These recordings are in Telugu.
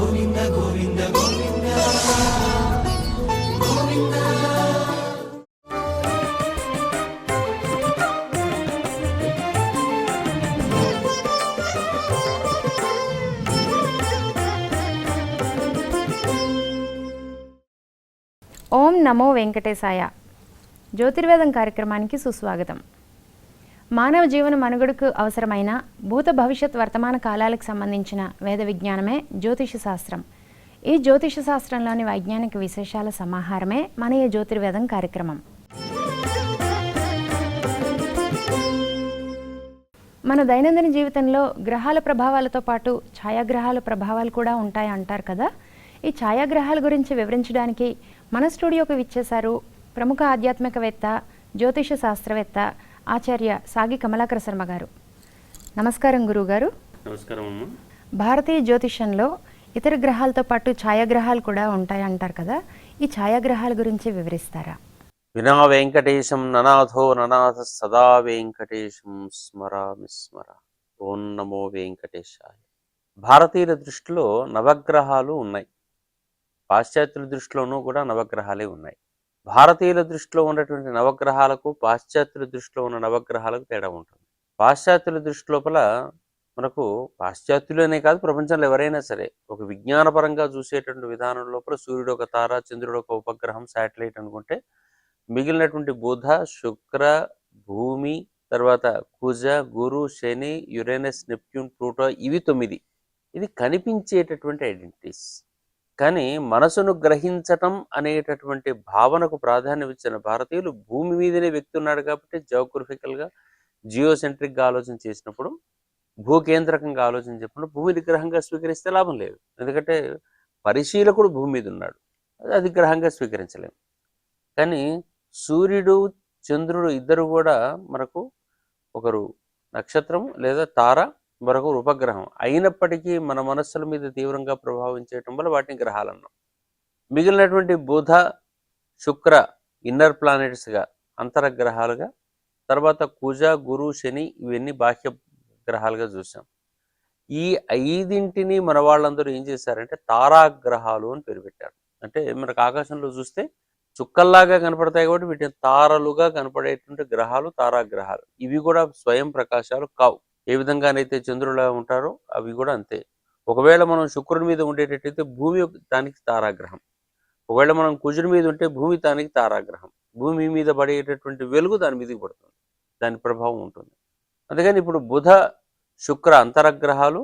ఓం నమో వెంకటేశాయ. జ్యోతిర్వేదం కార్యక్రమానికి సుస్వాగతం. మానవ జీవన మనుగడకు అవసరమైన భూత భవిష్యత్ వర్తమాన కాలాలకు సంబంధించిన వేద విజ్ఞానమే జ్యోతిష శాస్త్రం. ఈ జ్యోతిష శాస్త్రంలోని వైజ్ఞానిక విశేషాల సమాహారమే మన ఈ జ్యోతిర్వేదం కార్యక్రమం. మన దైనందిన జీవితంలో గ్రహాల ప్రభావాలతో పాటు ఛాయాగ్రహాల ప్రభావాలు కూడా ఉంటాయి అంటారు కదా. ఈ ఛాయాగ్రహాల గురించి వివరించడానికి మన స్టూడియోకి విచ్చేశారు ప్రముఖ ఆధ్యాత్మికవేత్త, జ్యోతిష శాస్త్రవేత్త ఆచార్య సాగి కమలాకర శర్మ గారు. నమస్కారం గురువుగారు. నమస్కారం అమ్మ. భారతీయ జ్యోతిషంలో ఇతర గ్రహాలతో పాటు ఛాయాగ్రహాలు కూడా ఉంటాయి అంటారు కదా. ఈ ఛాయాగ్రహాల గురించి వివరిస్తారా? వినా వెంకటేశం ననాథో ననాథ సదా వెంకటేశం స్మరామి స్మర. ఓం నమో వెంకటేశాయ. భారతీయుల దృష్టిలో నవగ్రహాలు ఉన్నాయి. పాశ్చాత్యుల దృష్టిలోనూ కూడా నవగ్రహాలే ఉన్నాయి. భారతీయుల దృష్టిలో ఉన్నటువంటి నవగ్రహాలకు పాశ్చాత్యుల దృష్టిలో ఉన్న నవగ్రహాలకు తేడా ఉంటుంది. పాశ్చాత్యుల దృష్టి లోపల మనకు పాశ్చాత్యులనే కాదు, ప్రపంచంలో ఎవరైనా సరే ఒక విజ్ఞానపరంగా చూసేటువంటి విధానం లోపల సూర్యుడు ఒక తార, చంద్రుడు ఒక ఉపగ్రహం, శాటిలైట్ అనుకుంటే మిగిలినటువంటి బుధ, శుక్ర, భూమి, తర్వాత కుజ, గురు, శని, యురేనస్, నెప్ట్యూన్, ప్లూటో, ఇవి 9. ఇది కనిపించేటటువంటి ఐడెంటిటీస్. కానీ మనసును గ్రహించటం అనేటటువంటి భావనకు ప్రాధాన్యం ఇచ్చిన భారతీయులు భూమి మీదనే వ్యక్తి ఉన్నాడు కాబట్టి జియోగ్రఫికల్గా జియోసెంట్రిక్గా ఆలోచన చేసినప్పుడు, భూకేంద్రకంగా ఆలోచన చెప్పినప్పుడు భూమి విగ్రహంగా స్వీకరిస్తే లాభం లేదు. ఎందుకంటే పరిశీలకుడు భూమి మీద ఉన్నాడు, అది విగ్రహంగా స్వీకరించలేము. కానీ సూర్యుడు, చంద్రుడు ఇద్దరు కూడా మనకు ఒకరు నక్షత్రం లేదా తార, మరొకరు ఉపగ్రహం అయినప్పటికీ మన మనస్సుల మీద తీవ్రంగా ప్రభావం చేయటం వల్ల వాటిని గ్రహాలు అన్నాం. మిగిలినటువంటి బుధ, శుక్ర ఇన్నర్ ప్లానెట్స్గా, అంతరగ్రహాలుగా, తర్వాత కుజ, గురు, శని ఇవన్నీ బాహ్య గ్రహాలుగా చూసాం. ఈ 5ంటిని మన వాళ్ళందరూ ఏం చేశారంటే తారాగ్రహాలు అని పేరు పెట్టారు. అంటే మనకు ఆకాశంలో చూస్తే చుక్కల్లాగా కనపడతాయి కాబట్టి వీటిని తారలుగా కనపడేటువంటి గ్రహాలు తారాగ్రహాలు. ఇవి కూడా స్వయం ప్రకాశాలు కావు. ఏ విధంగానైతే చంద్రులా ఉంటారో అవి కూడా అంతే. ఒకవేళ మనం శుక్రుడి మీద ఉండేటట్టయితే భూమి దానికి తారాగ్రహం, ఒకవేళ మనం కుజుడి మీద ఉంటే భూమి దానికి తారాగ్రహం. భూమి మీద పడేటటువంటి వెలుగు దాని మీదకి పడుతుంది, దాని ప్రభావం ఉంటుంది. అందుకని ఇప్పుడు బుధ, శుక్ర అంతరగ్రహాలు,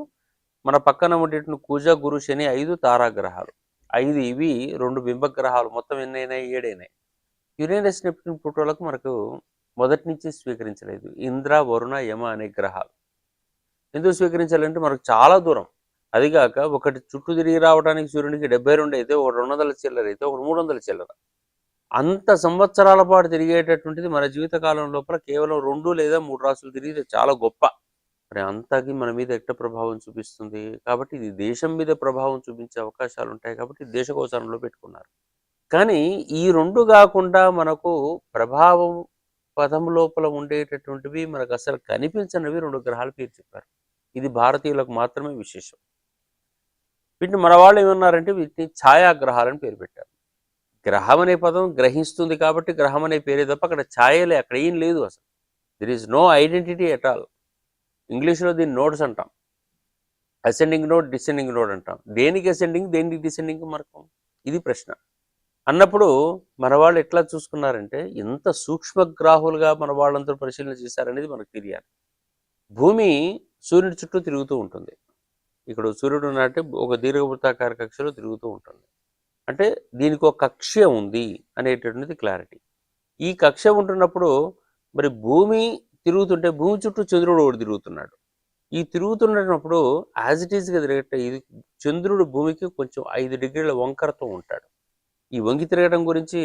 మన పక్కన ఉండేటువంటి కుజ, గురు, శని 5 తారాగ్రహాలు. 5 ఇవి, 2 బింబగ్రహాలు. మొత్తం ఎన్నైనాయి? 7 అయినాయి. యురేనస్, నెప్ట్యూన్, ప్లూటోలకు మనకు మొదటి నుంచి స్వీకరించలేదు. ఇంద్ర, వరుణ, యమ అనే గ్రహాలు. ఎందుకు స్వీకరించాలంటే మనకు చాలా దూరం. అదిగాక ఒకటి చుట్టూ తిరిగి రావడానికి సూర్యునికి 72 అయితే, ఒకటి 200 చిల్లర అయితే, ఒకటి 300 చిల్లర. అంత సంవత్సరాల పాటు తిరిగేటటువంటిది మన జీవితకాలం లోపల కేవలం 2 లేదా 3 రాసులు తిరిగితే చాలా గొప్ప. మరి అంతకి మన మీద ఎట్ట ప్రభావం చూపిస్తుంది? కాబట్టి ఇది దేశం మీద ప్రభావం చూపించే అవకాశాలు ఉంటాయి కాబట్టి దేశగోచరంలో పెట్టుకున్నారు. కానీ ఈ 2 కాకుండా మనకు ప్రభావం పదం లోపల ఉండేటటువంటివి మనకు అసలు కనిపించనివి 2 గ్రహాలు పేరు చెప్పారు. ఇది భారతీయులకు మాత్రమే విశేషం. వీటిని మన వాళ్ళు ఏమన్నారంటే వీటిని ఛాయాగ్రహాలని పేరు పెట్టారు. గ్రహం అనే పదం గ్రహిస్తుంది కాబట్టి గ్రహం అనే పేరే తప్ప అక్కడ ఛాయలే, అక్కడ ఏం లేదు. అసలు there is no identity at all. ఇంగ్లీష్లో దీన్ని నోడ్స్ అంటాం. అసెండింగ్ నోడ్, డిసెండింగ్ నోడ్ అంటాం. దేనికి అసెండింగ్, దేనికి డిసెండింగ్ మనకు ఇది ప్రశ్న. అన్నప్పుడు మన వాళ్ళు ఎట్లా చూసుకున్నారంటే ఎంత సూక్ష్మగ్రాహులుగా మన వాళ్ళందరూ పరిశీలన చేశారనేది మనకు తెలియాలి. భూమి సూర్యుడి చుట్టూ తిరుగుతూ ఉంటుంది. ఇక్కడ సూర్యుడు ఉన్నట్టే ఒక దీర్ఘవృత్తాకార కక్షలో తిరుగుతూ ఉంటుంది. అంటే దీనికి ఒక కక్ష ఉంది అనేటటువంటిది క్లారిటీ. ఈ కక్ష ఉంటున్నప్పుడు మరి భూమి తిరుగుతుంటే భూమి చుట్టూ చంద్రుడు ఒకటి తిరుగుతున్నాడు. ఈ తిరుగుతున్నప్పుడు యాజ్ ఇట్ ఈస్గా తిరగట్టే ఇది చంద్రుడు భూమికి కొంచెం 5 డిగ్రీల వంకరతో ఉంటాడు. ఈ వంగి తిరగడం గురించి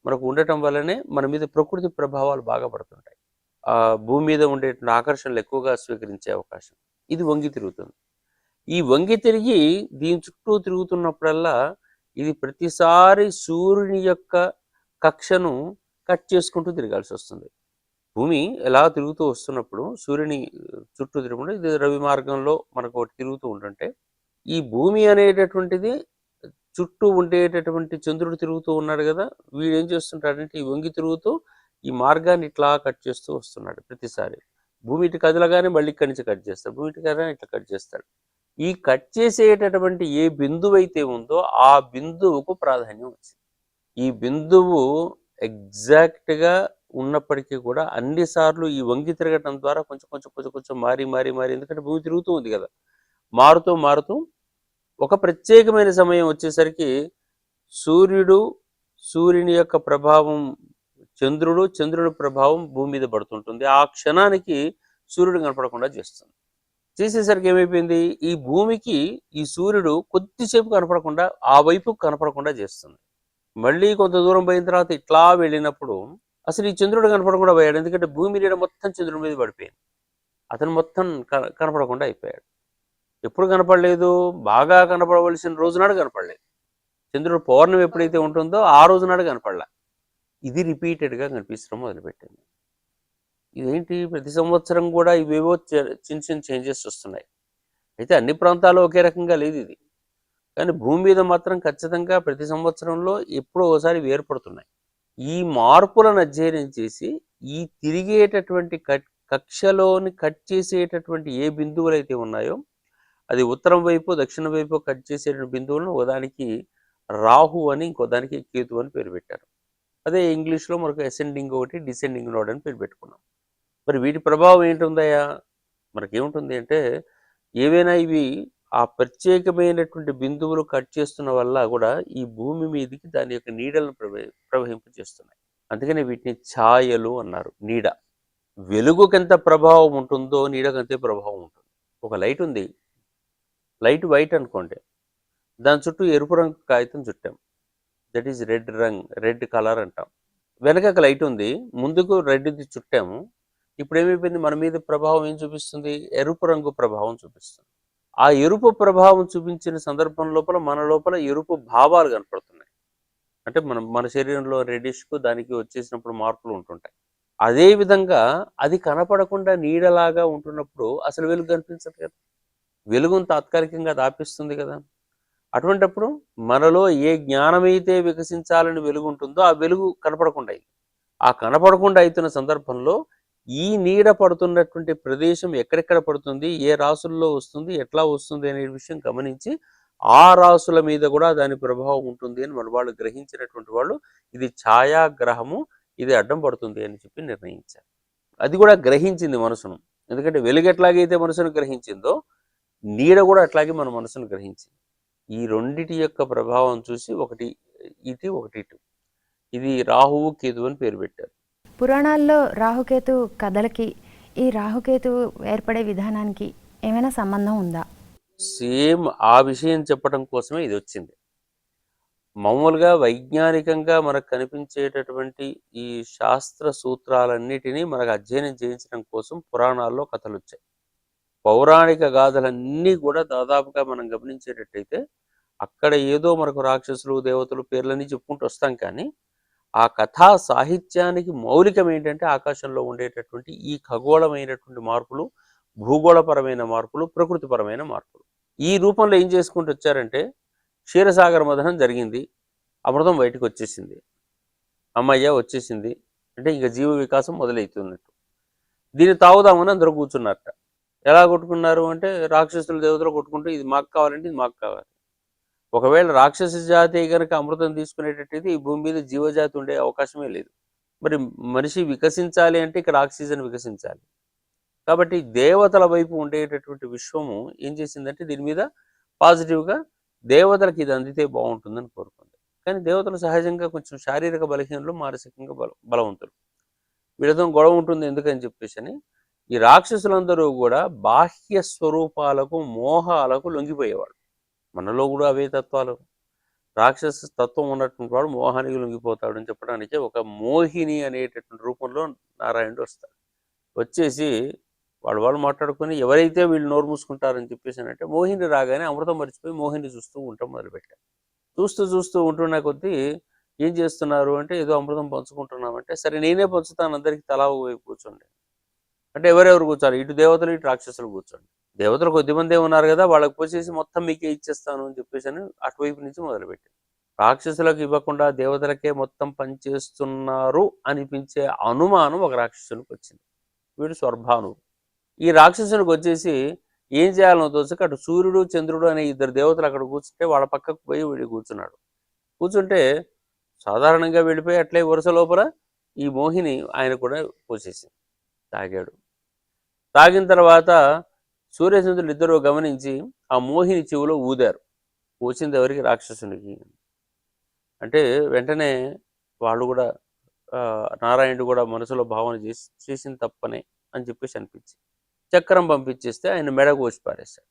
మనకు ఉండటం వల్లనే మన మీద ప్రకృతి ప్రభావాలు బాగా పడుతుంటాయి. భూమి మీద ఉండేటువంటి ఆకర్షణలు ఎక్కువగా స్వీకరించే అవకాశం. ఇది వంగి తిరుగుతుంది. ఈ వంగి తిరిగి దీని చుట్టూ తిరుగుతున్నప్పుడల్లా ఇది ప్రతిసారి సూర్యుని యొక్క కక్షను కట్ చేసుకుంటూ తిరగాల్సి వస్తుంది. భూమి ఎలా తిరుగుతూ వస్తున్నప్పుడు సూర్యుని చుట్టూ తిరుగుతుంటే ఇది రవి మార్గంలో మనకు ఒకటి తిరుగుతూ ఉంటుంటే ఈ భూమి అనేటటువంటిది చుట్టూ ఉండేటటువంటి చంద్రుడు తిరుగుతూ ఉన్నాడు కదా, వీడు ఏం చేస్తుంటాడంటే ఈ వంగి తిరుగుతూ ఈ మార్గాన్ని ఇట్లా కట్ చేస్తూ వస్తున్నాడు ప్రతిసారి. భూమి ఇటు కదలగానే మళ్ళీ ఇక్కడి నుంచి కట్ చేస్తాడు, భూమి ఇటు కదలగానే ఇట్లా కట్ చేస్తాడు. ఈ కట్ చేసేటటువంటి ఏ బిందువు అయితే ఉందో ఆ బిందువుకు ప్రాధాన్యం వచ్చింది. ఈ బిందువు ఎగ్జాక్ట్గా ఉన్నప్పటికీ కూడా అన్నిసార్లు ఈ వంగి తిరగటం ద్వారా కొంచెం కొంచెం కొంచెం కొంచెం మారి మారి మారి, ఎందుకంటే భూమి తిరుగుతూ ఉంది కదా, మారుతూ మారుతూ ఒక ప్రత్యేకమైన సమయం వచ్చేసరికి సూర్యుని యొక్క ప్రభావం చంద్రుడి ప్రభావం భూమి మీద పడుతుంటుంది. ఆ క్షణానికి సూర్యుడు కనపడకుండా చేస్తుంది. చేసేసరికి ఏమైపోయింది, ఈ భూమికి ఈ సూర్యుడు కొద్దిసేపు కనపడకుండా ఆ వైపు కనపడకుండా చేస్తుంది. మళ్ళీ కొంత దూరం పోయిన తర్వాత ఇట్లా వెళ్ళినప్పుడు అసలు ఈ చంద్రుడు కనపడకుండా పోయాడు, ఎందుకంటే భూమి నీడ మొత్తం చంద్రుడి మీద పడిపోయింది. అతను మొత్తం కనపడకుండా అయిపోయాడు. ఎప్పుడు కనపడలేదు, బాగా కనపడవలసిన రోజునాడు కనపడలేదు. చంద్రుడు పౌర్ణమి ఎప్పుడైతే ఉంటుందో ఆ రోజునాడు కనపడలే. ఇది రిపీటెడ్గా కనిపించడం మొదలుపెట్టింది. ఇదేంటి, ప్రతి సంవత్సరం కూడా ఇవేవో చిన్న చిన్న చేంజెస్ వస్తున్నాయి. అయితే అన్ని ప్రాంతాల్లో ఒకే రకంగా లేదు ఇది, కానీ భూమి మీద మాత్రం ఖచ్చితంగా ప్రతి సంవత్సరంలో ఎప్పుడో ఒకసారి వేరుపడుతున్నాయి. ఈ మార్పులను అధ్యయనం చేసి ఈ తిరిగేటటువంటి కక్షలోని కట్ చేసేటటువంటి ఏ బిందువులు అయితే ఉన్నాయో, అది ఉత్తరం వైపు దక్షిణ వైపు కట్ చేసేటువంటి బిందువులను ఒకదానికి రాహు అని, ఇంకో దానికి కేతు అని పేరు పెట్టారు. అదే ఇంగ్లీష్లో మనకు అసెండింగ్ ఒకటి, డిసెండింగ్ నోడ్ అని పేరు పెట్టుకున్నాం. మరి వీటి ప్రభావం ఏంటుందయ్యా, మనకేముంటుంది అంటే ఏవైనా ఇవి ఆ ప్రత్యేకమైనటువంటి బిందువులు కట్ చేస్తున్న వల్ల కూడా ఈ భూమి మీదకి దాని యొక్క నీడలను ప్రవహింపజేస్తున్నాయి. అందుకనే వీటిని ఛాయలు అన్నారు. నీడ, వెలుగుకెంత ప్రభావం ఉంటుందో నీడకంతే ప్రభావం ఉంటుంది. ఒక లైట్ ఉంది, లైట్ వైట్ అనుకోండి, దాని చుట్టూ ఎరుపు రంగు కాగితం చుట్టాం, దట్ ఈజ్ రెడ్ కలర్ అంటాం. వెనక లైట్ ఉంది, ముందుకు రెడ్ది చుట్టాము, ఇప్పుడు ఏమైపోయింది, మన మీద ప్రభావం ఏం చూపిస్తుంది, ఎరుపు రంగు ప్రభావం చూపిస్తుంది. ఆ ఎరుపు ప్రభావం చూపించిన సందర్భం లోపల మన లోపల ఎరుపు భావాలు కనపడుతున్నాయి. అంటే మన శరీరంలో రెడ్డిష్కు దానికి వచ్చేసినప్పుడు మార్పులు ఉంటుంటాయి. అదే విధంగా అది కనపడకుండా నీడలాగా ఉంటున్నప్పుడు అసలు వెలుగు కనిపించదు కదా, వెలుగును తాత్కాలికంగా దాపిస్తుంది కదా. అటువంటప్పుడు మనలో ఏ జ్ఞానమైతే వికసించాలని వెలుగు ఉంటుందో ఆ వెలుగు కనపడకుండా అయింది. ఆ కనపడకుండా అవుతున్న సందర్భంలో ఈ నీడ పడుతున్నటువంటి ప్రదేశం ఎక్కడెక్కడ పడుతుంది, ఏ రాసుల్లో వస్తుంది, ఎట్లా వస్తుంది అనే విషయం గమనించి ఆ రాసుల మీద కూడా దాని ప్రభావం ఉంటుంది అని మన వాళ్ళు గ్రహించినటువంటి వాళ్ళు ఇది ఛాయాగ్రహము, ఇది అడ్డం పడుతుంది అని చెప్పి నిర్ణయించారు. అది కూడా గ్రహించింది మనసును, ఎందుకంటే వెలుగు ఎట్లాగైతే మనసును గ్రహించిందో నీడ కూడా అట్లాగే మన మనసును గ్రహించింది. ఈ రెండిటి యొక్క ప్రభావం చూసి ఒకటి ఇటు ఒకటి ఇటు, ఇది రాహువు కేతు అని పేరు పెట్టారు. పురాణాల్లో రాహుకేతు కథలకి ఈ రాహుకేతు ఏర్పడే విధానానికి ఏమైనా సంబంధం ఉందా? సేమ్ ఆ విషయం చెప్పడం కోసమే ఇది వచ్చింది. మామూలుగా వైజ్ఞానికంగా మనకు కనిపించేటటువంటి ఈ శాస్త్ర సూత్రాలన్నిటినీ మనకు అధ్యయనం చేయించడం కోసం పురాణాల్లో కథలు వచ్చాయి. పౌరాణిక గాథలన్నీ కూడా దాదాపుగా మనం గమనించేటట్టయితే అక్కడ ఏదో మనకు రాక్షసులు దేవతలు పేర్లన్నీ చెప్పుకుంటూ వస్తాం, కానీ ఆ కథా సాహిత్యానికి మౌలికం ఏంటంటే ఆకాశంలో ఉండేటటువంటి ఈ ఖగోళమైనటువంటి మార్పులు, భూగోళపరమైన మార్పులు, ప్రకృతిపరమైన మార్పులు. ఈ రూపంలో ఏం చేసుకుంటూ వచ్చారంటే క్షీరసాగర మథనం జరిగింది, అమృతం బయటకు వచ్చేసింది, అమ్మయ్య వచ్చేసింది అంటే ఇంకా జీవ వికాసం మొదలవుతున్నట్టు. దీన్ని తాగుదామని అందరూ కూర్చున్నారట. ఎలా కొట్టుకున్నారు అంటే రాక్షసులు దేవతలు కొట్టుకుంటూ ఇది మాకు కావాలంటే ఇది మాకు కావాలి. ఒకవేళ రాక్షస జాతి కనుక అమృతం తీసుకునేటట్టయితే ఈ భూమి మీద జీవజాతి ఉండే అవకాశమే లేదు. మరి మనిషి వికసించాలి అంటే ఇక్కడ ఆక్సిజన్ వికసించాలి. కాబట్టి దేవతల వైపు ఉండేటటువంటి విశ్వము ఏం చేసిందంటే దీని మీద పాజిటివ్గా దేవతలకు ఇది అందితే బాగుంటుందని కోరుకుంది. కానీ దేవతలు సహజంగా కొంచెం శారీరక బలహీనలు, మానసికంగా బలవంతులు, వీళ్ళతో గొడవ ఉంటుంది ఎందుకని చెప్పేసి అని ఈ రాక్షసులందరూ కూడా బాహ్య స్వరూపాలకు, మోహాలకు లొంగిపోయేవాడు. మనలో కూడా అవే తత్వాలు. రాక్షస తత్వం ఉన్నటువంటి వాడు మోహానికి లొంగిపోతాడు అని చెప్పడానికి ఒక మోహిని అనేటటువంటి రూపంలో నారాయణుడు వస్తాడు. వచ్చేసి వాళ్ళు మాట్లాడుకొని ఎవరైతే వీళ్ళు నోరు మూసుకుంటారని చెప్పేసి అంటే మోహిని రాగానే అమృతం మర్చిపోయి మోహిని చూస్తూ ఉంటాం మొదలుపెట్టాం. చూస్తూ ఉంటున్న కొద్దీ ఏం చేస్తున్నారు అంటే ఏదో అమృతం పంచుకుంటున్నామంటే సరే నేనే పంచుతాను, అందరికీ తలా వైపు కూర్చోండి అంటే ఎవరెవరు కూర్చోాలి, ఇటు దేవతలు ఇటు రాక్షసులు కూర్చోండి. దేవతలు కొద్దిమందే ఉన్నారు కదా, వాళ్ళకి పోసేసి మొత్తం మీకే ఇచ్చేస్తాను అని చెప్పేసి అని అటువైపు నుంచి మొదలుపెట్టింది. రాక్షసులకు ఇవ్వకుండా దేవతలకే మొత్తం పనిచేస్తున్నారు అనిపించే అనుమానం ఒక రాక్షసునికి వచ్చింది. వీడు స్వర్భానువు. ఈ రాక్షసునికి వచ్చేసి ఏం చేయాలనో తోచక అటు సూర్యుడు చంద్రుడు అనే ఇద్దరు దేవతలు అక్కడ కూర్చుంటే వాళ్ళ పక్కకు పోయి వీడు కూర్చున్నాడు. కూర్చుంటే సాధారణంగా వెళ్ళిపోయి అట్లే వరుస లోపల ఈ మోహిని ఆయన కూడా పోసేసింది. తాగాడు. తాగిన తర్వాత సూర్యచంద్రులు ఇద్దరు గమనించి ఆ మోహిని చెవిలో ఊదారు. పోసింది ఎవరికి? రాక్షసునికి. అంటే వెంటనే వాళ్ళు కూడా నారాయణుడు కూడా మనసులో భావన చేసింది తప్పనే అని చెప్పేసి అనిపించి చక్రం పంపించేస్తే ఆయన మెడ కోసి పారేశాడు.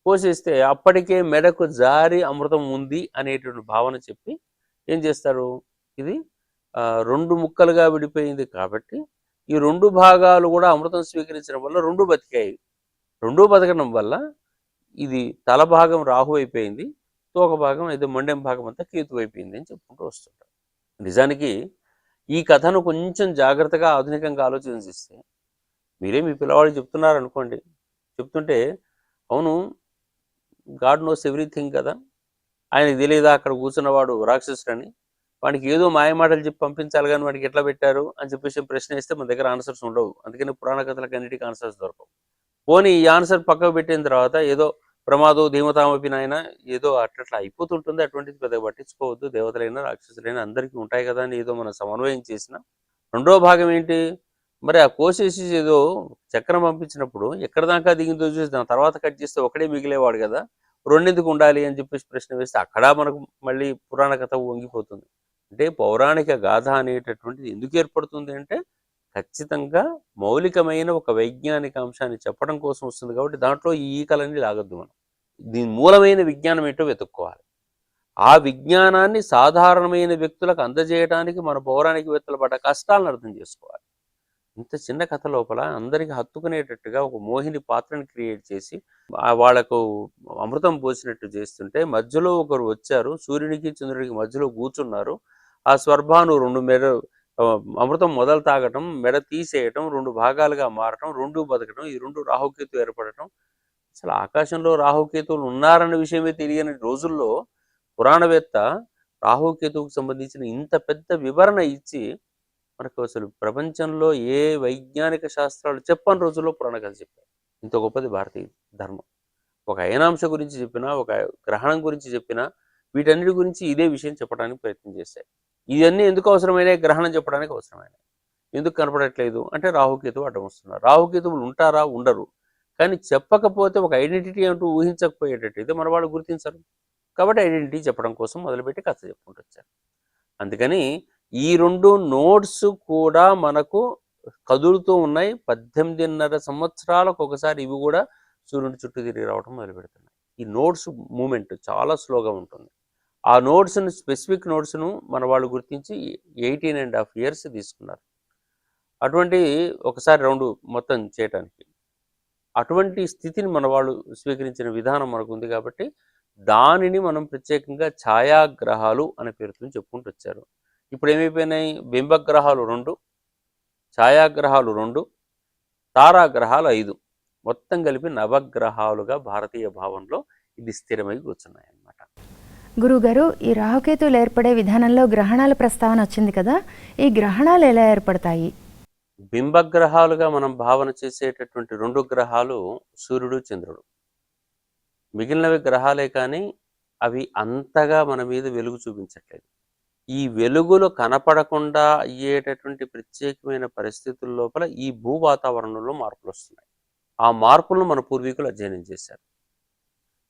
కోసేస్తే అప్పటికే మెడకు జారి అమృతం ఉంది అనేటువంటి భావన చెప్పి ఏం చేస్తారు, ఇది 2 ముక్కలుగా విడిపోయింది కాబట్టి ఈ 2 భాగాలు కూడా అమృతం స్వీకరించడం వల్ల 2 బతికాయి. 2 బతకడం వల్ల ఇది తల భాగం రాహు అయిపోయింది, తోక భాగం ఏదో మొండెం భాగం అంతా కేతు అయిపోయింది అని చెప్పుకుంటూ వస్తుంటారు. నిజానికి ఈ కథను కొంచెం జాగ్రత్తగా ఆధునికంగా ఆలోచించిస్తే, మీరే మీ పిల్లవాడికి చెప్తున్నారు అనుకోండి, చెప్తుంటే అవును గాడ్ నోస్ ఎవ్రీథింగ్ కదా, ఆయనకు తెలియదా అక్కడ కూర్చున్నవాడు రాక్షసుడని, వాడికి ఏదో మాయమాటలు చెప్పి పంపించాలి కానీ వాడికి ఎట్లా పెట్టారు అని చెప్పేసి ప్రశ్న వేస్తే మన దగ్గర ఆన్సర్స్ ఉండవు. అందుకని పురాణ కథలకు అన్నిటికీ ఆన్సర్స్ దొరకవు. పోనీ ఈ ఆన్సర్ పక్కకు పెట్టిన తర్వాత ఏదో ప్రమాదో ధీమతామపి నాయన ఏదో అట్లా అయిపోతుంటుంది, అటువంటిది పెద్దగా పట్టించుకోవద్దు, దేవతలైనా రాక్షసులైనా అందరికీ ఉంటాయి కదా అని ఏదో మనం సమన్వయం చేసిన. రెండో భాగం ఏంటి మరి, ఆ కోసేసి ఏదో చక్రం పంపించినప్పుడు ఎక్కడ దాకా దిగిందో చూసి దాని తర్వాత కట్ చేస్తే ఒకడే మిగిలేవాడు కదా, రెండెందుకు ఉండాలి అని చెప్పేసి ప్రశ్న వేస్తే అక్కడ మనకు మళ్ళీ పురాణ కథ వంగిపోతుంది. అంటే పౌరాణిక గాథ అనేటటువంటిది ఎందుకు ఏర్పడుతుంది అంటే ఖచ్చితంగా మౌలికమైన ఒక వైజ్ఞానిక అంశాన్ని చెప్పడం కోసం వస్తుంది కాబట్టి దాంట్లో ఈ ఈకలన్నీ లాగద్దు. మనం దీని మూలమైన విజ్ఞానం ఏంటో వెతుక్కోవాలి. ఆ విజ్ఞానాన్ని సాధారణమైన వ్యక్తులకు అందజేయడానికి మన పౌరాణికవేత్తలు పడ్డ కష్టాలను అర్థం చేసుకోవాలి. ఇంత చిన్న కథ లోపల అందరికి హత్తుకునేటట్టుగా ఒక మోహిని పాత్రని క్రియేట్ చేసి వాళ్లకు అమృతం పోసినట్టు చేస్తుంటే మధ్యలో ఒకరు వచ్చారు, సూర్యునికి చంద్రుడికి మధ్యలో కూర్చున్నారు. ఆ స్వర్భాను 2 మెడ అమృతం మొదలు తాగటం, మెడ తీసేయటం, 2 భాగాలుగా మారటం, 2 బతకటం, ఈ 2 రాహుకేతు ఏర్పడటం. అసలు ఆకాశంలో రాహుకేతువులు ఉన్నారన్న విషయమే తెలియని రోజుల్లో పురాణవేత్త రాహుకేతువుకు సంబంధించిన ఇంత పెద్ద వివరణ ఇచ్చి మనకు అసలు ప్రపంచంలో ఏ వైజ్ఞానిక శాస్త్రాలు చెప్పని రోజుల్లో పురాణ కథ చెప్పారు. ఇంత గొప్పది భారతీయ ధర్మం. ఒక అయనాంశ గురించి చెప్పినా, ఒక గ్రహణం గురించి చెప్పినా, వీటన్నిటి గురించి ఇదే విషయం చెప్పడానికి ప్రయత్నం చేశాయి. ఇవన్నీ ఎందుకు అవసరమైనాయి? గ్రహణం చెప్పడానికి అవసరమైనాయి. ఎందుకు కనపడట్లేదు అంటే రాహుకేతువు అడ్డం వస్తున్నారు. రాహుకేతువులు ఉంటారా? ఉండరు. కానీ చెప్పకపోతే ఒక ఐడెంటిటీ అంటూ ఊహించకపోయేటట్టయితే మన వాళ్ళు గుర్తించరు. కాబట్టి ఐడెంటిటీ చెప్పడం కోసం మొదలుపెట్టి కథ చెప్పుకుంటూ వచ్చారు. అందుకని ఈ 2 నోట్స్ కూడా మనకు కదులుతూ ఉన్నాయి. 18.5 సంవత్సరాలకు ఒకసారి ఇవి కూడా సూర్యుడి చుట్టూ తిరిగి రావడం మొదలు పెడుతున్నాయి. ఈ నోట్స్ మూమెంట్ చాలా స్లోగా ఉంటుంది. ఆ నోట్స్ను, స్పెసిఫిక్ నోట్స్ను మన వాళ్ళు గుర్తించి 18.5 years తీసుకున్నారు అటువంటి ఒకసారి రౌండ్ మొత్తం చేయటానికి. అటువంటి స్థితిని మన వాళ్ళు స్వీకరించిన విధానం మనకు ఉంది కాబట్టి దానిని మనం ప్రత్యేకంగా ఛాయాగ్రహాలు అనే పేరుతో చెప్పుకుంటూ వచ్చారు. ఇప్పుడు ఏమైపోయినాయి? బింబగ్రహాలు 2, ఛాయాగ్రహాలు 2, తారాగ్రహాలు 5, మొత్తం కలిపి నవగ్రహాలుగా భారతీయ భావంలో ఇది స్థిరమై కూర్చున్నాయి అన్నమాట. గురుగారు, ఈ రాహుకేతువులు ఏర్పడే విధానంలో గ్రహణాల ప్రస్తావన వచ్చింది కదా, ఈ గ్రహణాలు ఎలా ఏర్పడతాయి? బింబగ్రహాలుగా మనం భావన చేసేటటువంటి 2 గ్రహాలు సూర్యుడు, చంద్రుడు. మిగిలినవి గ్రహాలే కానీ అవి అంతగా మన మీద వెలుగు చూపించట్లేదు. ఈ వెలుగులో కనపడకుండా అయ్యేటటువంటి ప్రత్యేకమైన పరిస్థితుల లోపల ఈ భూ వాతావరణంలో మార్పులు వస్తున్నాయి. ఆ మార్పులను మన పూర్వీకులు అధ్యయనం చేశారు.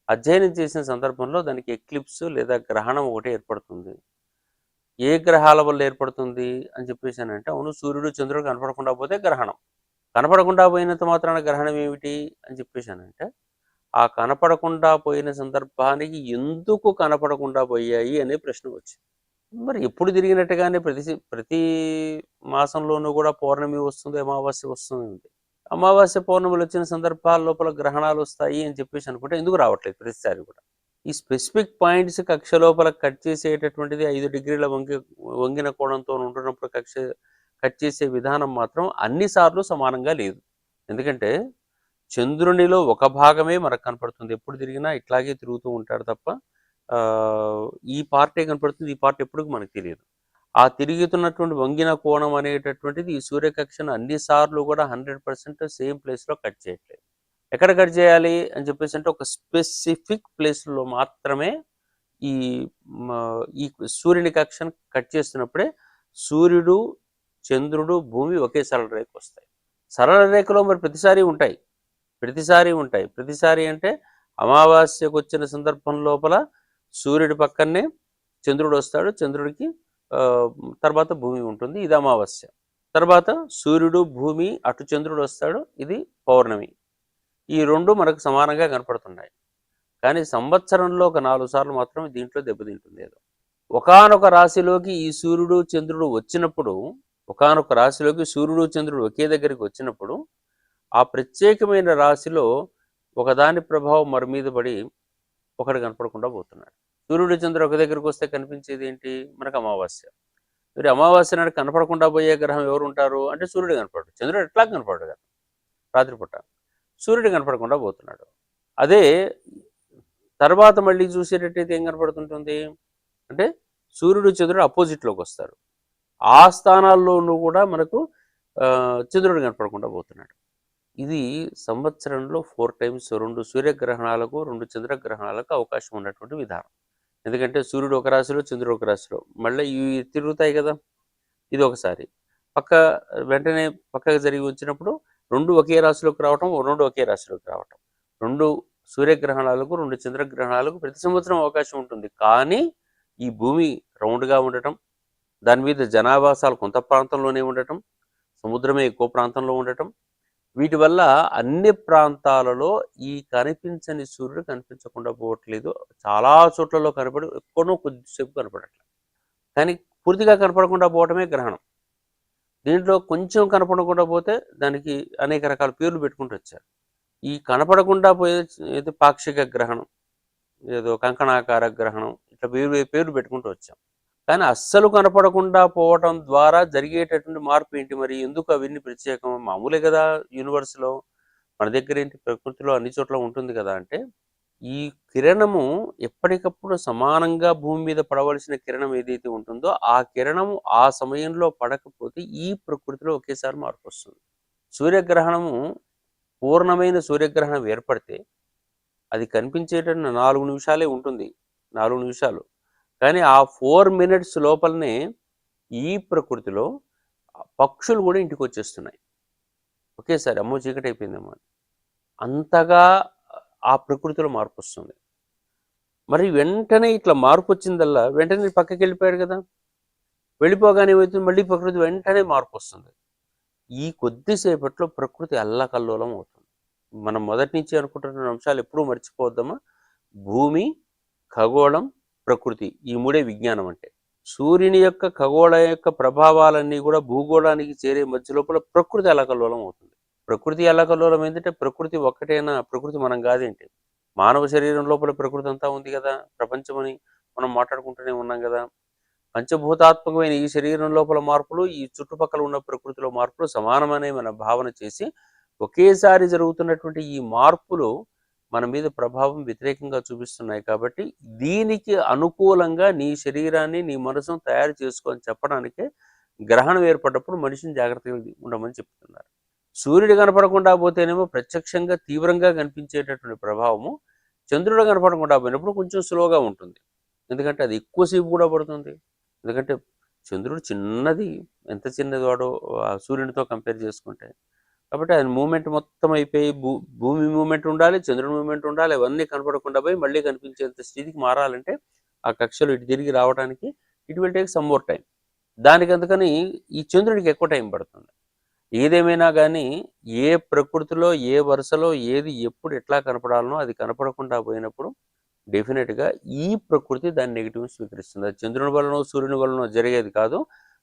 అధ్యయనం చేసిన సందర్భంలో దానికి ఎక్లిప్స్ లేదా గ్రహణం ఒకటి ఏర్పడుతుంది. ఏ గ్రహాల వల్ల ఏర్పడుతుంది అని చెప్పేసానంటే, అవును సూర్యుడు చంద్రుడు కనపడకుండా పోతే గ్రహణం. కనపడకుండా పోయినంత మాత్రాన గ్రహణం ఏమిటి అని చెప్పేసానంటే, ఆ కనపడకుండా పోయిన సందర్భానికి ఎందుకు కనపడకుండా పోయాయి అనే ప్రశ్న వచ్చింది. మరి ఎప్పుడు తిరిగినట్టుగానే ప్రతి మాసంలోనూ కూడా పౌర్ణమి వస్తుంది, అమావాస్య వస్తుంది. అమావాస్య పౌర్ణములు వచ్చిన సందర్భాల లోపల గ్రహణాలు వస్తాయి అని చెప్పేసి అనుకుంటే ఎందుకు రావట్లేదు ప్రతిసారి కూడా? ఈ స్పెసిఫిక్ పాయింట్స్ కక్ష లోపల కట్ చేసేటటువంటిది 5 degrees వంగిన కోణంతో ఉంటున్నప్పుడు కట్ చేసే విధానం మాత్రం అన్నిసార్లు సమానంగా లేదు. ఎందుకంటే చంద్రునిలో ఒక భాగమే మనకు కనపడుతుంది. ఎప్పుడు తిరిగినా ఇట్లాగే తిరుగుతూ ఉంటాడు తప్ప ఈ పార్టే కనపడుతుంది. ఈ పార్ట్ ఎప్పుడు మనకు తెలియదు. ఆ తిరుగుతున్నటువంటి వంగిన కోణం అనేటటువంటిది ఈ సూర్యకక్షను అన్ని సార్లు కూడా 100% సేమ్ ప్లేస్లో కట్ చేయట్లేదు. ఎక్కడ కట్ చేయాలి అని చెప్పేసి అంటే ఒక స్పెసిఫిక్ ప్లేస్లో మాత్రమే ఈ ఈ సూర్యుని కక్షను కట్ చేస్తున్నప్పుడే సూర్యుడు, చంద్రుడు, భూమి ఒకే సరళ రేఖకు వస్తాయి. సరళ రేఖలో మరి ప్రతిసారి ఉంటాయి. ప్రతిసారి అంటే అమావాస్యకు వచ్చిన సందర్భం లోపల సూర్యుడి పక్కనే చంద్రుడు వస్తాడు. చంద్రుడికి తర్వాత భూమి ఉంటుంది. ఇది అమావాస్య. తర్వాత సూర్యుడు, భూమి, అటు చంద్రుడు వస్తాడు. ఇది పౌర్ణమి. ఈ రెండు మనకు సమానంగా కనపడుతున్నాయి. కానీ సంవత్సరంలో ఒక 4 సార్లు మాత్రం దీంట్లో దెబ్బతింటుంది ఏదో. ఒకానొక రాశిలోకి ఈ సూర్యుడు, చంద్రుడు వచ్చినప్పుడు, ఒకానొక రాశిలోకి సూర్యుడు, చంద్రుడు ఒకే దగ్గరికి వచ్చినప్పుడు ఆ ప్రత్యేకమైన రాశిలో ఒకదాని ప్రభావం మరి మీద పడి ఒకటి కనపడకుండా పోతున్నాడు. సూర్యుడు, చంద్రుడు ఒక దగ్గరికి వస్తే కనిపించేది ఏంటి? మనకు అమావాస్య. మరి అమావాస్య నాడు కనపడకుండా పోయే గ్రహం ఎవరు ఉంటారు అంటే సూర్యుడు కనపడడు. చంద్రుడు ఎట్లా కనపడడు కదా రాత్రిపూట. సూర్యుడు కనపడకుండా పోతున్నాడు. అదే తర్వాత మళ్ళీ చూసేటట్టయితే ఏం కనపడుతుంటుంది అంటే సూర్యుడు, చంద్రుడు అపోజిట్లోకి వస్తారు. ఆ స్థానాల్లోనూ కూడా మనకు చంద్రుడు కనపడకుండా పోతున్నాడు. ఇది సంవత్సరంలో 4 times 2 సూర్యగ్రహణాలకు 2 చంద్రగ్రహణాలకు అవకాశం ఉన్నటువంటి విధానం. ఎందుకంటే సూర్యుడు ఒక రాశిలో, చంద్రుడు ఒక రాశిలో మళ్ళీ ఇవి తిరుగుతాయి కదా. ఇది ఒకసారి వెంటనే పక్కకు జరిగి వచ్చినప్పుడు 2 ఒకే రాశిలోకి రావటం, 2 ఒకే రాశిలోకి రావటం, 2 సూర్యగ్రహణాలకు 2 చంద్రగ్రహణాలకు ప్రతి సంవత్సరం అవకాశం ఉంటుంది. కానీ ఈ భూమి రౌండ్గా ఉండటం, దాని మీద జనావాసాలు కొంత ప్రాంతంలోనే ఉండటం, సముద్రమే ఎక్కువ ప్రాంతంలో ఉండటం, వీటి వల్ల అన్ని ప్రాంతాలలో ఈ కనిపించని సూర్యుడు కనిపించకుండా పోవట్లేదు. చాలా చోట్లలో కనపడి ఎక్కడో కొద్దిసేపు కనపడట్లేదు. కానీ పూర్తిగా కనపడకుండా పోవటమే గ్రహణం. దీంట్లో కొంచెం కనపడకుండా పోతే దానికి అనేక రకాల పేర్లు పెట్టుకుంటూ వచ్చారు. ఈ కనపడకుండా పోయేది పాక్షిక గ్రహణం, ఏదో కంకణాకార గ్రహణం, ఇట్లా పేర్లు పెట్టుకుంటూ వచ్చాం. కానీ అస్సలు కనపడకుండా పోవటం ద్వారా జరిగేటటువంటి మార్పు ఏంటి? మరి ఎందుకు అవన్నీ ప్రత్యేకం? మామూలే కదా యూనివర్స్లో, మన దగ్గర ఏంటి ప్రకృతిలో అన్ని చోట్ల ఉంటుంది కదా. అంటే ఈ కిరణము ఎప్పటికప్పుడు సమానంగా భూమి మీద పడవలసిన కిరణం ఏదైతే ఉంటుందో ఆ కిరణము ఆ సమయంలో పడకపోతే ఈ ప్రకృతిలో ఒకేసారి మార్పు వస్తుంది. సూర్యగ్రహణము పూర్ణమైన సూర్యగ్రహణం ఏర్పడితే అది కనిపించేటట్టు 4 నిమిషాలే ఉంటుంది, 4 నిమిషాలు. కానీ ఆ 4 minutes లోపలనే ఈ ప్రకృతిలో పక్షులు కూడా ఇంటికి వచ్చేస్తున్నాయి ఒకేసారి. అమ్మో చీకటి అయిపోయిందేమో అని అంతగా ఆ ప్రకృతిలో మార్పు వస్తుంది. మరి వెంటనే ఇట్లా మార్పు వచ్చిందల్లా వెంటనే పక్కకి వెళ్ళిపోయాడు కదా. వెళ్ళిపోగానే ఏమవుతుంది? మళ్ళీ ప్రకృతి వెంటనే మార్పు వస్తుంది. ఈ కొద్దిసేపట్లో ప్రకృతి అల్లకల్లోలం అవుతుంది. మనం మొదటి నుంచి అనుకుంటున్న అంశాలు ఎప్పుడూ మర్చిపోవద్దామా? భూమి, ఖగోళం, ప్రకృతి, ఈ 3 విజ్ఞానం. అంటే సూర్యుని యొక్క ఖగోళ యొక్క ప్రభావాలన్నీ కూడా భూగోళానికి చేరే మధ్య లోపల ప్రకృతి అల్లకల్లోలం అవుతుంది. ప్రకృతి అల్లకల్లోలం ఏంటంటే ప్రకృతి ఒక్కటేనా? ప్రకృతి మనం కాదేంటి? మానవ శరీరం లోపల ప్రకృతి అంతా ఉంది కదా. ప్రపంచమని మనం మాట్లాడుకుంటూనే ఉన్నాం కదా. పంచభూతాత్మకమైన ఈ శరీరం లోపల మార్పులు, ఈ చుట్టుపక్కల ఉన్న ప్రకృతిలో మార్పులు సమానమనే మన భావన చేసి ఒకేసారి జరుగుతున్నటువంటి ఈ మార్పులు మన మీద ప్రభావం వ్యతిరేకంగా చూపిస్తున్నాయి. కాబట్టి దీనికి అనుకూలంగా నీ శరీరాన్ని, నీ మనసును తయారు చేసుకొని చెప్పడానికే గ్రహణం ఏర్పడ్డప్పుడు మనిషిని జాగ్రత్తగా ఉండమని చెప్తున్నారు. సూర్యుడు కనపడకుండా పోతేనేమో ప్రత్యక్షంగా తీవ్రంగా కనిపించేటటువంటి ప్రభావము, చంద్రుడు కనపడకుండా పోయినప్పుడు కొంచెం స్లోగా ఉంటుంది. ఎందుకంటే అది ఎక్కువసేపు కూడా పడుతుంది. ఎందుకంటే చంద్రుడు చిన్నది, ఎంత చిన్నది వాడో సూర్యునితో కంపేర్ చేసుకుంటే. కాబట్టి ఆయన మూమెంట్ మొత్తం అయిపోయి భూమి మూమెంట్ ఉండాలి, చంద్రుడి మూమెంట్ ఉండాలి, అవన్నీ కనపడకుండా పోయి మళ్ళీ కనిపించేంత స్థితికి మారాలంటే ఆ కక్షలు ఇటు తిరిగి రావడానికి it will take some more time. దానికి అందుకని ఈ చంద్రుడికి ఎక్కువ టైం పడుతుంది. ఏదేమైనా కానీ ఏ ప్రకృతిలో ఏ వరుసలో ఏది ఎప్పుడు ఎట్లా కనపడాలనో అది కనపడకుండా పోయినప్పుడు డెఫినెట్గా ఈ ప్రకృతి దాని నెగిటివ్ స్వీకరిస్తుంది. అది చంద్రుని వలనో సూర్యుని వలనో జరిగేది కాదు.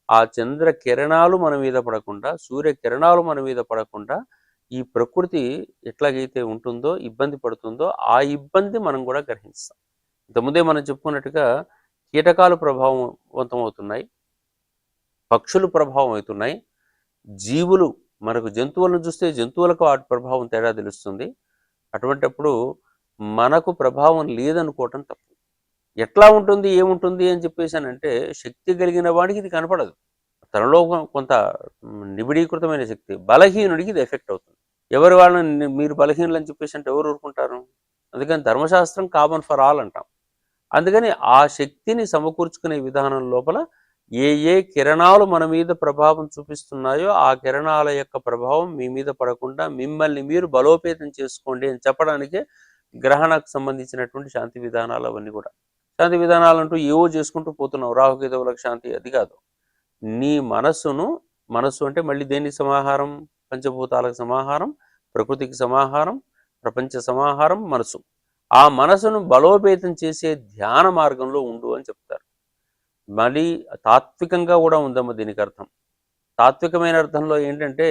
ఆ చంద్ర కిరణాలు మన మీద పడకుండా, సూర్య కిరణాలు మన మీద పడకుండా ఈ ప్రకృతి ఎట్లాగైతే ఉంటుందో, ఇబ్బంది పడుతుందో ఆ ఇబ్బంది మనం కూడా గ్రహిస్తాం. ఇంతకుముందే మనం చెప్పుకున్నట్టుగా కీటకాలు ప్రభావవంతం అవుతున్నాయి, పక్షులు ప్రభావం అవుతున్నాయి, జీవులు మనకు జంతువులను చూస్తే జంతువులకు వాటి ప్రభావం తేడా తెలుస్తుంది. అటువంటప్పుడు మనకు ప్రభావం లేదనుకోవటం తప్పు. ఎట్లా ఉంటుంది, ఏముంటుంది అని చెప్పేసానంటే, శక్తి కలిగిన వాడికి ఇది కనపడదు. తనలో కొంత నిబిడీకృతమైన శక్తి, బలహీనుడికి ఇది ఎఫెక్ట్ అవుతుంది. ఎవరి వాళ్ళని మీరు బలహీనులు అని చెప్పేసి అంటే ఎవరు ఊరుకుంటారు? అందుకని ధర్మశాస్త్రం కామన్ ఫర్ ఆల్ అంటాం. అందుకని ఆ శక్తిని సమకూర్చుకునే విధానం లోపల ఏ ఏ కిరణాలు మన మీద ప్రభావం చూపిస్తున్నాయో ఆ కిరణాల యొక్క ప్రభావం మీ మీద పడకుండా మిమ్మల్ని మీరు బలోపేతం చేసుకోండి అని చెప్పడానికే గ్రహణకు సంబంధించినటువంటి శాంతి విధానాలు అవన్నీ కూడా. శాంతి విధానాలు అంటూ ఏవో చేసుకుంటూ పోతున్నావు, రాహుకేతువులకు శాంతి అది కాదు. నీ మనస్సు అంటే మళ్ళీ దేనికి సమాహారం? పంచభూతాలకు సమాహారం, ప్రకృతికి సమాహారం, ప్రపంచ సమాహారం మనసు. ఆ మనసును బలోపేతం చేసే ధ్యాన మార్గంలో ఉండు అని చెప్తారు. మళ్ళీ తాత్వికంగా కూడా ఉందమ్మ దీనికి అర్థం. తాత్వికమైన అర్థంలో ఏంటంటే,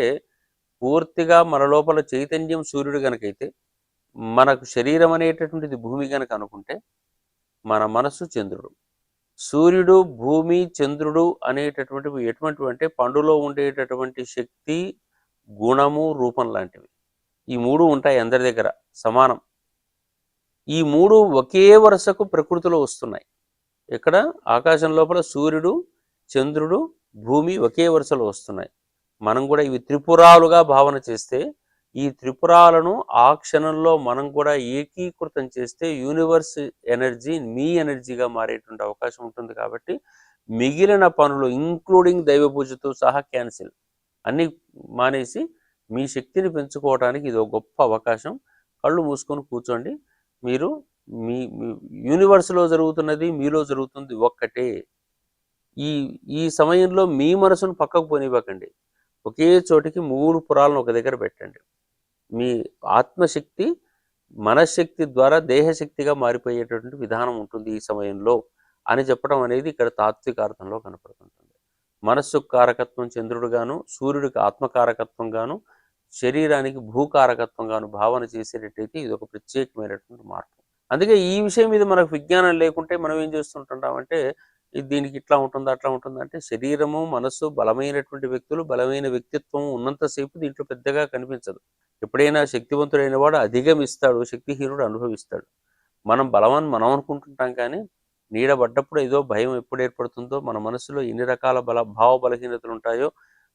పూర్తిగా మన లోపల చైతన్యం సూర్యుడు గనకైతే, మనకు శరీరం అనేటటువంటిది భూమి గనక అనుకుంటే, మన మనస్సు చంద్రుడు. సూర్యుడు, భూమి, చంద్రుడు అనేటటువంటివి ఎటువంటివి అంటే పండులో ఉండేటటువంటి శక్తి, గుణము, రూపం లాంటివి. ఈ మూడు ఉంటాయి అందరి దగ్గర సమానం. ఈ మూడు ఒకే వరుసకు ప్రకృతిలో వస్తున్నాయి. ఇక్కడ ఆకాశం లోపల సూర్యుడు, చంద్రుడు, భూమి ఒకే వరుసలో వస్తున్నాయి. మనం కూడా ఇవి త్రిపురాలుగా భావన చేస్తే, ఈ త్రిపురాలను ఆ క్షణంలో మనం కూడా ఏకీకృతం చేస్తే యూనివర్స్ ఎనర్జీ మీ ఎనర్జీగా మారేటువంటి అవకాశం ఉంటుంది. కాబట్టి మిగిలిన పనులు ఇంక్లూడింగ్ దైవ పూజతో సహా క్యాన్సిల్ అన్నీ మానేసి మీ శక్తిని పెంచుకోవడానికి ఇది ఒక గొప్ప అవకాశం. కళ్ళు మూసుకొని కూర్చోండి. మీరు మీ యూనివర్స్లో జరుగుతున్నది మీలో జరుగుతుంది ఒక్కటే. ఈ సమయంలో మీ మనసును పక్కకు పోనివ్వకండి. ఒకే చోటికి 3 పురాలను ఒక దగ్గర పెట్టండి. మీ ఆత్మశక్తి మనశ్శక్తి ద్వారా దేహశక్తిగా మారిపోయేటటువంటి విధానం ఉంటుంది ఈ సమయంలో అని చెప్పడం అనేది ఇక్కడ తాత్వికార్థంలో కనపడుతుంటుంది. మనస్సుకు కారకత్వం చంద్రుడుగాను, సూర్యుడికి ఆత్మకారకత్వంగాను, శరీరానికి భూకారకత్వంగాను భావన చేసేటట్టయితే ఇది ఒక ప్రత్యేకమైనటువంటి మార్పు. అందుకే ఈ విషయం మీద మనకు విజ్ఞానం లేకుంటే మనం ఏం చేస్తుంటామంటే, దీనికి ఇట్లా ఉంటుంది అట్లా ఉంటుంది అంటే, శరీరము మనస్సు బలమైనటువంటి వ్యక్తులు, బలమైన వ్యక్తిత్వం ఉన్నంతసేపు దీంట్లో పెద్దగా కనిపించదు. ఎప్పుడైనా శక్తివంతుడైన వాడు అధిగమిస్తాడు, శక్తిహీనుడు అనుభవిస్తాడు. మనం బలమని మనం అనుకుంటుంటాం, కానీ నీడ పడ్డప్పుడు ఏదో భయం ఎప్పుడు ఏర్పడుతుందో, మన మనసులో ఎన్ని రకాల భావ బలహీనతలు ఉంటాయో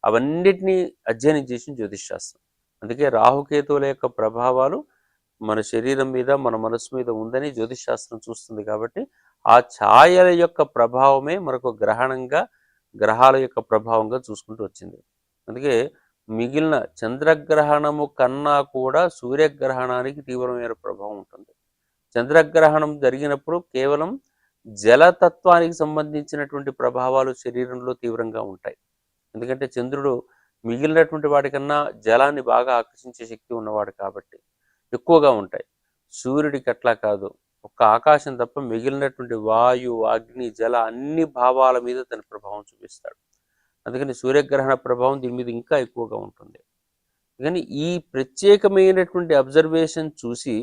అవన్నిటినీ అధ్యయనం చేసిన జ్యోతిషశాస్త్రం. అందుకే రాహుకేతువుల యొక్క ప్రభావాలు మన శరీరం మీద మన మనసు మీద ఉందని జ్యోతిషశాస్త్రం చూస్తుంది. కాబట్టి ఆ ఛాయల యొక్క ప్రభావమే మనకు గ్రహణంగా, గ్రహాల యొక్క ప్రభావంగా చూసుకుంటూ వచ్చింది. అందుకే మిగిలిన చంద్రగ్రహణము కన్నా కూడా సూర్యగ్రహణానికి తీవ్రమైన ప్రభావం ఉంటుంది. చంద్రగ్రహణం జరిగినప్పుడు కేవలం జలతత్వానికి సంబంధించినటువంటి ప్రభావాలు శరీరంలో తీవ్రంగా ఉంటాయి. ఎందుకంటే చంద్రుడు మిగిలినటువంటి వాటికన్నా జలాన్ని బాగా ఆకర్షించే శక్తి ఉన్నవాడు కాబట్టి ఎక్కువగా ఉంటాయి. సూర్యుడికి అట్లా కాదు, ఒక్క ఆకాశం తప్ప మిగిలినటువంటి వాయు, అగ్ని, జల అన్ని భావాల మీద తన ప్రభావం చూపిస్తాడు. అందుకని సూర్యగ్రహణ ప్రభావం దీని మీద ఇంకా ఎక్కువగా ఉంటుంది. కానీ ఈ ప్రత్యేకమైనటువంటి అబ్జర్వేషన్ చూసి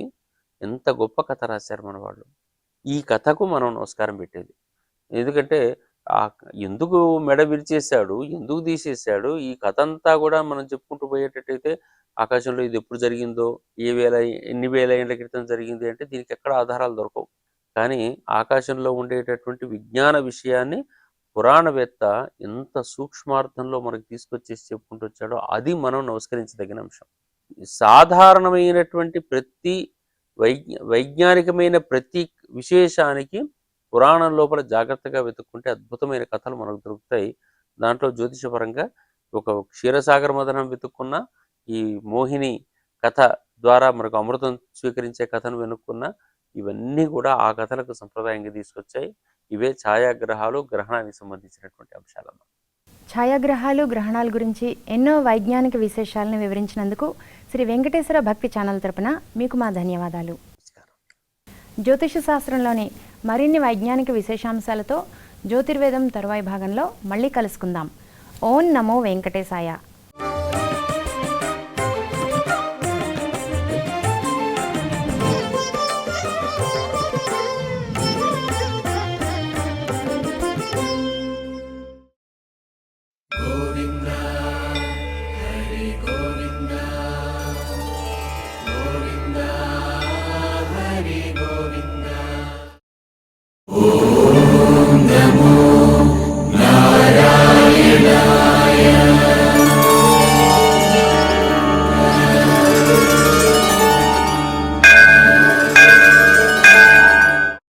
ఎంత గొప్ప కథ రాశారు మన వాళ్ళు. ఈ కథకు మనం నమస్కారం పెట్టేది. ఎందుకంటే ఎందుకు మెడ విరిచేశాడు, ఎందుకు తీసేశాడు, ఈ కథ అంతా కూడా మనం చెప్పుకుంటూ పోయేటట్టయితే ఆకాశంలో ఇది ఎప్పుడు జరిగిందో, ఎన్ని వేల ఏళ్ల క్రితం జరిగింది అంటే దీనికి ఎక్కడ ఆధారాలు దొరకవు. కానీ ఆకాశంలో ఉండేటటువంటి విజ్ఞాన విషయాన్ని పురాణవేత్త ఎంత సూక్ష్మార్థంలో మనకు తీసుకొచ్చేసి చెప్పుకుంటూ వచ్చాడో అది మనం నమస్కరించదగిన అంశం. సాధారణమైనటువంటి ప్రతి వైజ్ఞానికమైన ప్రతి విశేషానికి పురాణం లోపల జాగ్రత్తగా వెతుక్కుంటే అద్భుతమైన కథలు మనకు దొరుకుతాయి. దాంట్లో జ్యోతిషపరంగా ఒక క్షీరసాగర మదనం వెతుక్కున్న, ఈ మోహిని కథ ద్వారా మనకు అమృతం స్వీకరించే కథను వెనుక్కున్న, ఇవన్నీ కూడా ఆ కథలకు సంప్రదాయంగా తీసుకొచ్చాయి. ఇవే ఛాయాగ్రహాలు, గ్రహణానికి సంబంధించినటువంటి అంశాలమ్మ. ఛాయాగ్రహాలు, గ్రహణాల గురించి ఎన్నో వైజ్ఞానిక విశేషాలను వివరించినందుకు శ్రీ వెంకటేశ్వర భక్తి ఛానల్ తరపున మీకు మా ధన్యవాదాలు. జ్యోతిష శాస్త్రంలోని మరిన్ని వైజ్ఞానిక విశేషాంశాలతో జ్యోతిర్వేదం తరువాయి భాగంలో మళ్ళీ కలుసుకుందాం. ఓం నమో వెంకటేశాయ.